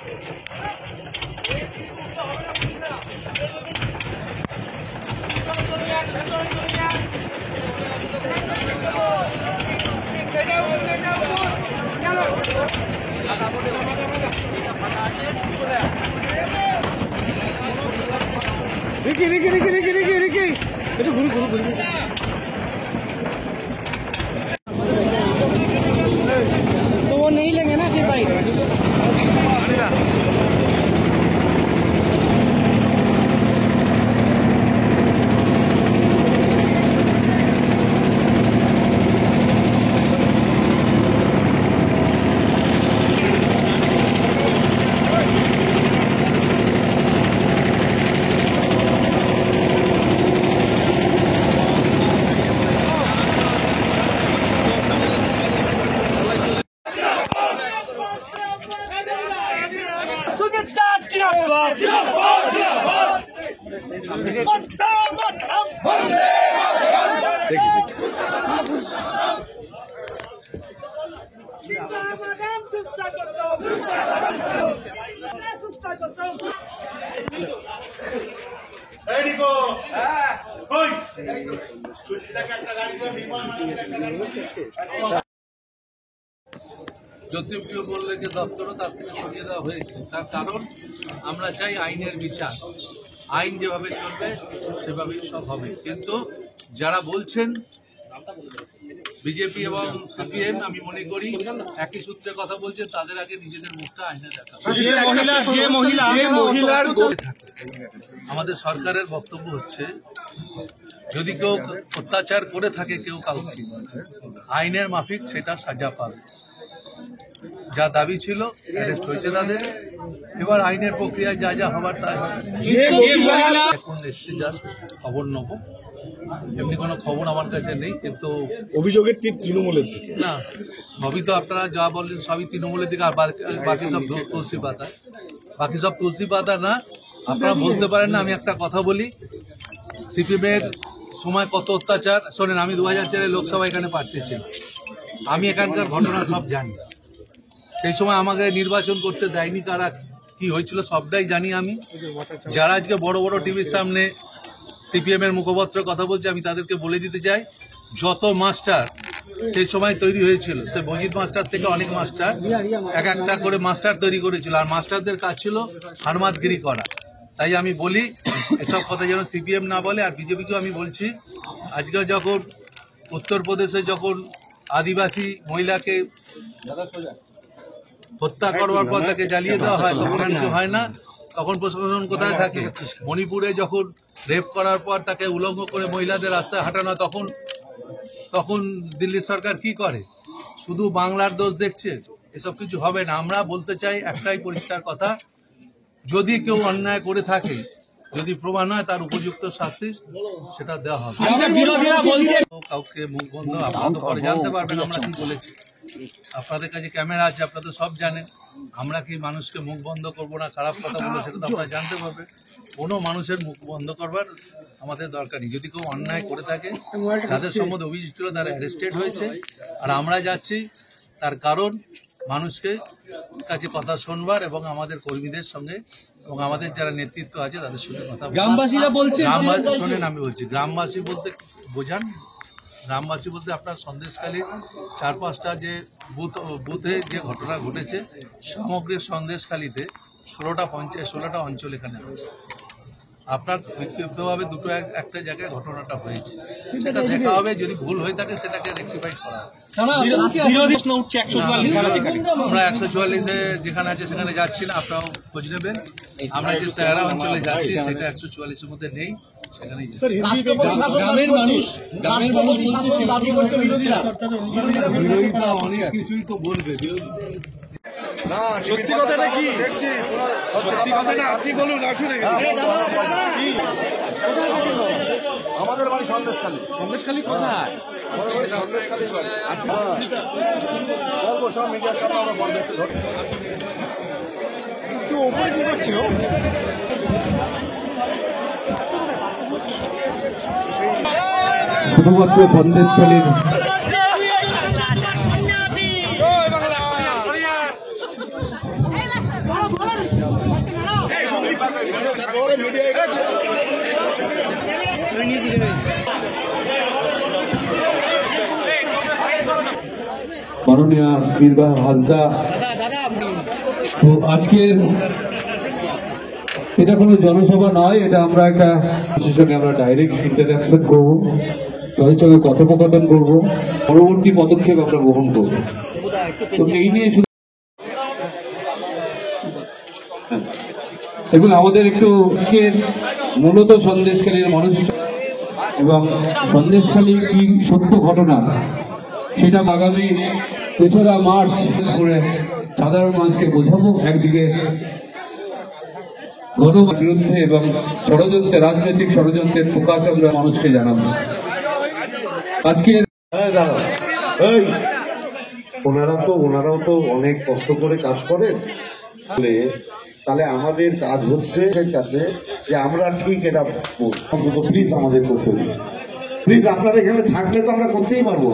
देखिए देखिए देखिए देखिए देखिए देखिए ये तो गुरु गुरु गुरु तो वो नहीं लेंगे ना फिर भाई। জ্যোতিপ্রিয় গোলকে দপ্তরও তার থেকে সরিয়ে দেওয়া হয়েছে। তার কারণ আমরা চাই আইনের বিচার, আইন যেভাবে চলবে সেভাবেই সব হবে। কিন্তু যারা বলছেন বিজেপি এবং সিপিএম, আমি মনে করি একই সূত্রে কথা বলছেন, তাদের আগে নিজেদের মুখটা আইনে দেখা। আমাদের সরকারের বক্তব্য হচ্ছে যদি কেউ অত্যাচার করে থাকে কেউ কাউকে, আইনের মাফিক সেটা সাজা পাবে। যা দাবি ছিল অ্যারেস্ট হয়েছে তাদের, এবার আইনের প্রক্রিয়ায় যা যা হবার তাই এখন এসছে, জাস্ট খবর নেব। এমনি কোনো খবর আমার কাছে নেই, কিন্তু অভিযোগের তীর তৃণমূলের দিকে না, সবই তো আপনারা যা বললেন সবই তৃণমূলের দিকে, আর বাকি সব তুলসী পাতা, বাকি সব তুলসী পাতা না। আপনারা বলতে পারেন না। আমি একটা কথা বলি, সিপিএমের সময় কত অত্যাচার শোনেন। আমি 2004-এ লোকসভা এখানে পাঠিয়েছি, আমি এখানকার ঘটনা সব জানি। সেই সময় আমাকে নির্বাচন করতে দেয়নি, কারা কি হয়েছিল সবটাই জানি আমি। যারা আজকে বড় বড় টিভির সামনে সিপিএম এর মুখপত্র কথা বলছে, আমি তাদেরকে বলে দিতে চাই, যত মাস্টার সেই সময় তৈরি হয়েছিল, সে বজিত মাস্টার থেকে অনেক মাস্টার এক একটা করে মাস্টার তৈরি করেছিল, আর মাস্টারদের কাজ ছিল হারমাতগিরি করা। তাই আমি বলি এসব কথা যেন সিপিএম না বলে। আর বিজেপিকেও আমি বলছি, আজকে যখন উত্তরপ্রদেশে যখন আদিবাসী মহিলাকে হত্যা করবার পর তাকে জ্বালিয়ে দেওয়া হয়, তখন কিছু হয় না, তখন প্রশাসন কোথায় থাকে? মণিপুরে যখন রেপ করার পর তাকে উলঙ্গ করে মহিলাদের রাস্তায় হাঁটানো, তখন দিল্লি সরকার কি করে? শুধু বাংলার দোষ দেখছে। এসব কিছু হবে না। আমরা বলতে চাই একটাই পরিষ্কার কথা, যদি কেউ অন্যায় করে থাকে, যদি প্রমাণ হয় তার উপযুক্ত শাস্তি সেটা দেওয়া হবে। কাউকে মুখ বন্ধ আপনারা তো পরে জানতে পারবেন আমরা কি বলেছি। আপনাদের কাছে ক্যামেরা আছে, আপনারা তো সব জানেন। আমরা কি মানুষকে মুখ বন্ধ করবো না, খারাপ কথা বলবো সেটা তো আপনারা জানতে পারবেন। কোনো মানুষের মুখ বন্ধ করবার আমাদের দরকার নেই। যদি কেউ অন্যায় করে থাকে, তাদের সম্বন্ধে অভিযোগ ছিল, তারা অ্যারেস্টেড হয়েছে। আর আমরা যাচ্ছি তার কারণ মানুষকে কাছে কথা শুনবার এবং আমাদের কর্মীদের সঙ্গে এবং আমাদের যারা নেতৃত্ব আছে তাদের সঙ্গে কথা। গ্রামবাসীরা বলছে, শোনেন আমি বলছি, গ্রামবাসী বলতে বোঝান, গ্রামবাসী বলতে আপনার সন্দেশখালীর 4-5টা যে বুথে যে ঘটনা ঘটেছে, সমগ্র সন্দেশখালীতে 16টা অঞ্চল এখানে আছে। আপনার বিক্ষিপ্তভাবে দুটো একটা জায়গায় ঘটনাটা হয়েছে, সেটা দেখা হবে। যদি ভুল হয়ে থাকে সেটাকে রেকটিফাই করা হবে। আমরা 144-এ যেখানে আছে সেখানে যাচ্ছি না, আপনারাও খোঁজ নেবেন। আমরা যে সাহারা অঞ্চলে যাচ্ছি সেটা 144-এর মধ্যে নেই, সেখানেই বিরোধীরা অনেক কিছুই তো বলবে। না সত্যি কথাটা কি দেখছি, সত্যি কথাটা আপনি বলুন। আসলে আমাদের বাড়ি সন্দেশখালী। সন্দেশখালী কোথায়? আমাদের বাড়ি সন্দেশখালী। বলবো সব মিডিয়ার সামনে আমরা বলবো, একটু ওপরে কি করছিল। শুধুমাত্র সন্দেশখালীর মাননীয় বীরবাহ হাসদা, তো আজকের এটা কোনো জনসভা নয়, এটা আমরা একটা বিশেষ সঙ্গে আমরা ডাইরেক্ট ইন্টারাকশন করব, তাদের সঙ্গে কথোপকথন করব, পরবর্তী পদক্ষেপ আমরা গ্রহণ করব। তো এই নিয়ে শুধু এবং আমাদের একটু আজকের মূলত সন্দেশখালীর মানুষ এবং সন্দেশখালী কি সত্য ঘটনা সেটা আগামী ৩রা মার্চ করে সাধারণ মানুষকে বোঝাবো, একদিকে গণমাধ্যমের বিরুদ্ধে এবং ষড়যন্ত্রে, রাজনৈতিক ষড়যন্ত্রের প্রকাশ আমরা মানুষকে জানাবো। আজকের ওনারাও তো অনেক কষ্ট করে কাজ করেন, তাহলে আমাদের কাজ হচ্ছে কাছে যে আমরা ঠিক এটা অন্তত প্লিজ আমাদের করতে দিন, প্লিজ। আপনারা এখানে থাকলে তো আমরা করতেই পারবো।